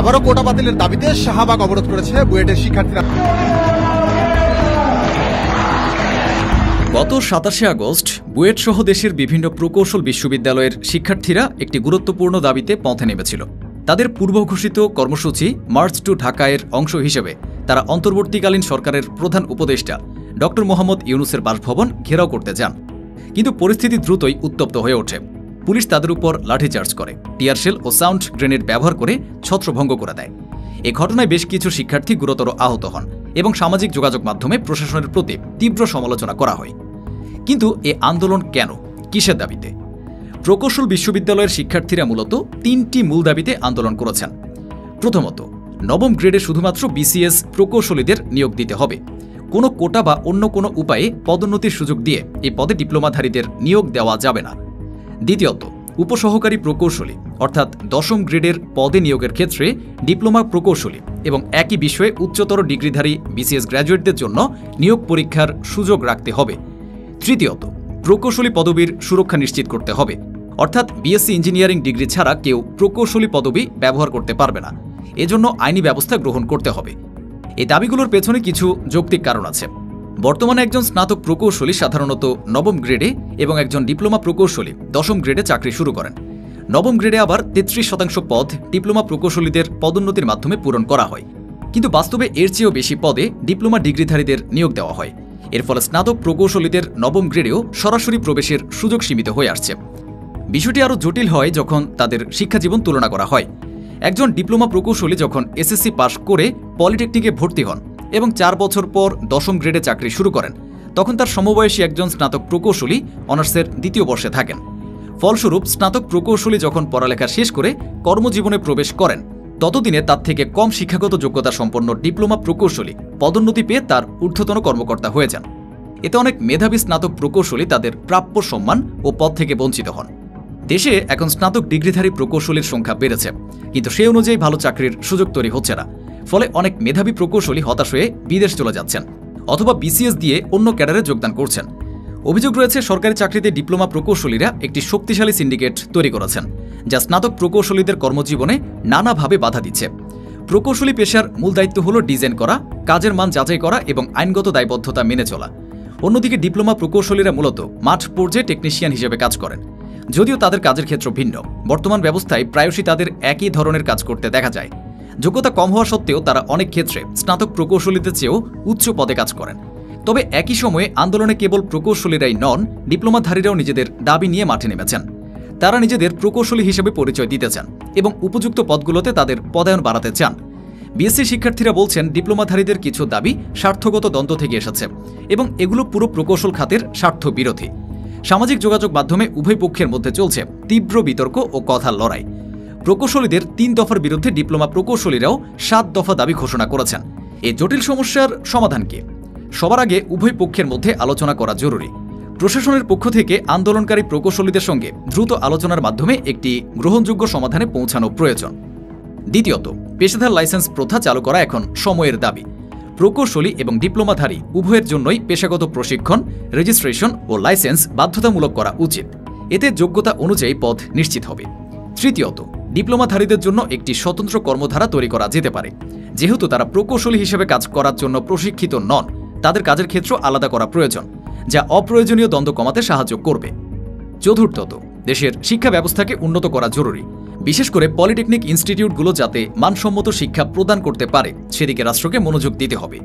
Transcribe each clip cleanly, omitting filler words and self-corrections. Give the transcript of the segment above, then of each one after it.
আবারও কোটা বাতিলের দাবিতে শাহবাগ অবরোধ করেছে বুয়েটের শিক্ষার্থীরা। গত ২৭শে আগস্ট বুয়েট সহ দেশের বিভিন্ন প্রকৌশল বিশ্ববিদ্যালয়ের শিক্ষার্থীরা একটি গুরুত্বপূর্ণ দাবিতে পথে নেমেছিল। তাদের পূর্বঘোষিত কর্মসূচি মার্চ টু ঢাকায়ের অংশ হিসেবে তারা অন্তর্বর্তীকালীন সরকারের প্রধান উপদেষ্টা ড মোহাম্মদ ইউনূসের বাসভবন ঘেরাও করতে যান। কিন্তু পরিস্থিতি দ্রুতই উত্তপ্ত হয়ে ওঠে। পুলিশ তাদের উপর লাঠিচার্জ করে, টিয়ারশেল ও সাউন্ড গ্রেনেড ব্যবহার করে ছত্রভঙ্গ করে দেয়। এ ঘটনায় বেশ কিছু শিক্ষার্থী গুরুতর আহত হন এবং সামাজিক যোগাযোগ মাধ্যমে প্রশাসনের প্রতি তীব্র সমালোচনা করা হয়। কিন্তু এ আন্দোলন কেন, কিসের দাবিতে? প্রকৌশল বিশ্ববিদ্যালয়ের শিক্ষার্থীরা মূলত তিনটি মূল দাবিতে আন্দোলন করেছেন। প্রথমত, নবম গ্রেডে শুধুমাত্র বিসিএস প্রকৌশলীদের নিয়োগ দিতে হবে। কোনো কোটা বা অন্য কোনো উপায়ে পদোন্নতির সুযোগ দিয়ে এই পদে ডিপ্লোমাধারীদের নিয়োগ দেওয়া যাবে না। দ্বিতীয়ত, উপসহকারী প্রকৌশলী অর্থাৎ দশম গ্রেডের পদে নিয়োগের ক্ষেত্রে ডিপ্লোমা প্রকৌশলী এবং একই বিষয়ে উচ্চতর ডিগ্রিধারী বিসিএস গ্র্যাজুয়েটদের জন্য নিয়োগ পরীক্ষার সুযোগ রাখতে হবে। তৃতীয়ত, প্রকৌশলী পদবীর সুরক্ষা নিশ্চিত করতে হবে, অর্থাৎ বিএসসি ইঞ্জিনিয়ারিং ডিগ্রি ছাড়া কেউ প্রকৌশলী পদবি ব্যবহার করতে পারবে না। এজন্য আইনি ব্যবস্থা গ্রহণ করতে হবে। এই দাবিগুলোর পেছনে কিছু যৌক্তিক কারণ আছে। বর্তমানে একজন স্নাতক প্রকৌশলী সাধারণত নবম গ্রেডে এবং একজন ডিপ্লোমা প্রকৌশলী দশম গ্রেডে চাকরি শুরু করেন। নবম গ্রেডে আবার ৩৩% পদ ডিপ্লোমা প্রকৌশলীদের পদোন্নতির মাধ্যমে পূরণ করা হয়। কিন্তু বাস্তবে এর চেয়েও বেশি পদে ডিপ্লোমা ডিগ্রিধারীদের নিয়োগ দেওয়া হয়। এর ফলে স্নাতক প্রকৌশলীদের নবম গ্রেডেও সরাসরি প্রবেশের সুযোগ সীমিত হয়ে আসছে। বিষয়টি আরও জটিল হয় যখন তাদের শিক্ষাজীবন তুলনা করা হয়। একজন ডিপ্লোমা প্রকৌশলী যখন এসএসসি পাশ করে পলিটেকনিকে ভর্তি হন এবং ৪ বছর পর দশম গ্রেডে চাকরি শুরু করেন, তখন তার সমবয়সী একজন স্নাতক প্রকৌশলী অনার্সের দ্বিতীয় বর্ষে থাকেন। ফলস্বরূপ স্নাতক প্রকৌশলী যখন পড়ালেখা শেষ করে কর্মজীবনে প্রবেশ করেন, ততদিনে তার থেকে কম শিক্ষাগত যোগ্যতা সম্পন্ন ডিপ্লোমা প্রকৌশলী পদোন্নতি পেয়ে তার ঊর্ধ্বতন কর্মকর্তা হয়ে যান। এতে অনেক মেধাবী স্নাতক প্রকৌশলী তাদের প্রাপ্য সম্মান ও পদ থেকে বঞ্চিত হন। দেশে এখন স্নাতক ডিগ্রিধারী প্রকৌশলীর সংখ্যা বেড়েছে, কিন্তু সেই অনুযায়ী ভালো চাকরির সুযোগ তৈরি হচ্ছে না। ফলে অনেক মেধাবী প্রকৌশলী হতাশ হয়ে বিদেশ চলে যাচ্ছেন অথবা বিসিএস দিয়ে অন্য ক্যাডারে যোগদান করছেন। অভিযোগ রয়েছে সরকারি চাকরিতে ডিপ্লোমা প্রকৌশলীরা একটি শক্তিশালী সিন্ডিকেট তৈরি করেছেন, যা স্নাতক প্রকৌশলীদের কর্মজীবনে নানাভাবে বাধা দিচ্ছে। প্রকৌশলী পেশার মূল দায়িত্ব হল ডিজাইন করা, কাজের মান যাচাই করা এবং আইনগত দায়বদ্ধতা মেনে চলা। অন্যদিকে ডিপ্লোমা প্রকৌশলীরা মূলত মাঠ পর্যায়ে টেকনিশিয়ান হিসেবে কাজ করেন। যদিও তাদের কাজের ক্ষেত্র ভিন্ন, বর্তমান ব্যবস্থায় প্রায়শই তাদের একই ধরনের কাজ করতে দেখা যায়। যোগ্যতা কম হওয়া সত্ত্বেও তারা অনেক ক্ষেত্রে স্নাতক প্রকৌশলীদের চেয়েও উচ্চ পদে কাজ করেন। তবে একই সময়ে আন্দোলনে কেবল প্রকৌশলীরাই নন, ডিপ্লোমাধারীরাও নিজেদের দাবি নিয়ে মাঠে নেমেছেন। তারা নিজেদের প্রকৌশলী হিসেবে পরিচয় দিতে চান এবং উপযুক্ত পদগুলোতে তাদের পদায়ন বাড়াতে চান। বিএসসি শিক্ষার্থীরা বলছেন, ডিপ্লোমাধারীদের কিছু দাবি স্বার্থগত দ্বন্দ্ব থেকে এসেছে এবং এগুলো পুরো প্রকৌশল খাতের স্বার্থ বিরোধী। সামাজিক যোগাযোগ মাধ্যমে উভয় পক্ষের মধ্যে চলছে তীব্র বিতর্ক ও কথার লড়াই। প্রকৌশলীদের ৩ দফার বিরুদ্ধে ডিপ্লোমা প্রকৌশলীরাও ৭ দফা দাবি ঘোষণা করেছেন। এই জটিল সমস্যার সমাধান কি? সবার আগে উভয় পক্ষের মধ্যে আলোচনা করা জরুরি। প্রশাসনের পক্ষ থেকে আন্দোলনকারী প্রকৌশলীদের সঙ্গে দ্রুত আলোচনার মাধ্যমে একটি গ্রহণযোগ্য সমাধানে পৌঁছানো প্রয়োজন। দ্বিতীয়ত, পেশাদার লাইসেন্স প্রথা চালু করা এখন সময়ের দাবি। প্রকৌশলী এবং ডিপ্লোমাধারী উভয়ের জন্যই পেশাগত প্রশিক্ষণ, রেজিস্ট্রেশন ও লাইসেন্স বাধ্যতামূলক করা উচিত। এতে যোগ্যতা অনুযায়ী পদ নিশ্চিত হবে। তৃতীয়ত, ডিপ্লোমাধারীদের জন্য একটি স্বতন্ত্র কর্মধারা তৈরি করা যেতে পারে। যেহেতু তারা প্রকৌশলী হিসেবে কাজ করার জন্য প্রশিক্ষিত নন, তাদের কাজের ক্ষেত্র আলাদা করা প্রয়োজন, যা অপ্রয়োজনীয় দ্বন্দ্ব কমাতে সাহায্য করবে। চতুর্থত, দেশের শিক্ষা ব্যবস্থাকে উন্নত করা জরুরি। বিশেষ করে পলিটেকনিক ইনস্টিটিউটগুলো যাতে মানসম্মত শিক্ষা প্রদান করতে পারে, সেদিকে রাষ্ট্রকে মনোযোগ দিতে হবে।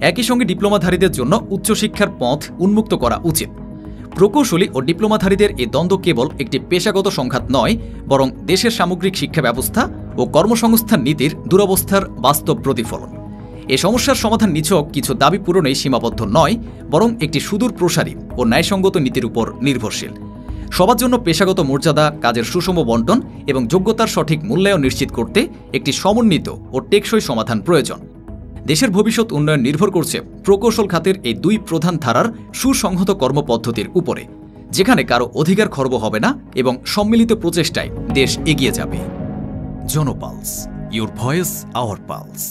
একই সঙ্গে ডিপ্লোমাধারীদের জন্য উচ্চশিক্ষার পথ উন্মুক্ত করা উচিত। প্রকৌশলী ও ডিপ্লোমাধারীদের এই দ্বন্দ্ব কেবল একটি পেশাগত সংঘাত নয়, বরং দেশের সামগ্রিক শিক্ষা ব্যবস্থা ও কর্মসংস্থান নীতির দুরবস্থার বাস্তব প্রতিফলন। এ সমস্যার সমাধান নিছক কিছু দাবি পূরণেই সীমাবদ্ধ নয়, বরং একটি সুদূর প্রসারী ও ন্যায়সঙ্গত নীতির উপর নির্ভরশীল। সবার জন্য পেশাগত মর্যাদা, কাজের সুষম বণ্টন এবং যোগ্যতার সঠিক মূল্যায়ন নিশ্চিত করতে একটি সমন্বিত ও টেকসই সমাধান প্রয়োজন। দেশের ভবিষ্যৎ উন্নয়ন নির্ভর করছে প্রকৌশল খাতের এই 2 প্রধান ধারার সুসংহত কর্মপদ্ধতির উপরে, যেখানে কারো অধিকার খর্ব হবে না এবং সম্মিলিত প্রচেষ্টায় দেশ এগিয়ে যাবে। Jan Pulse, your voice hour pulse.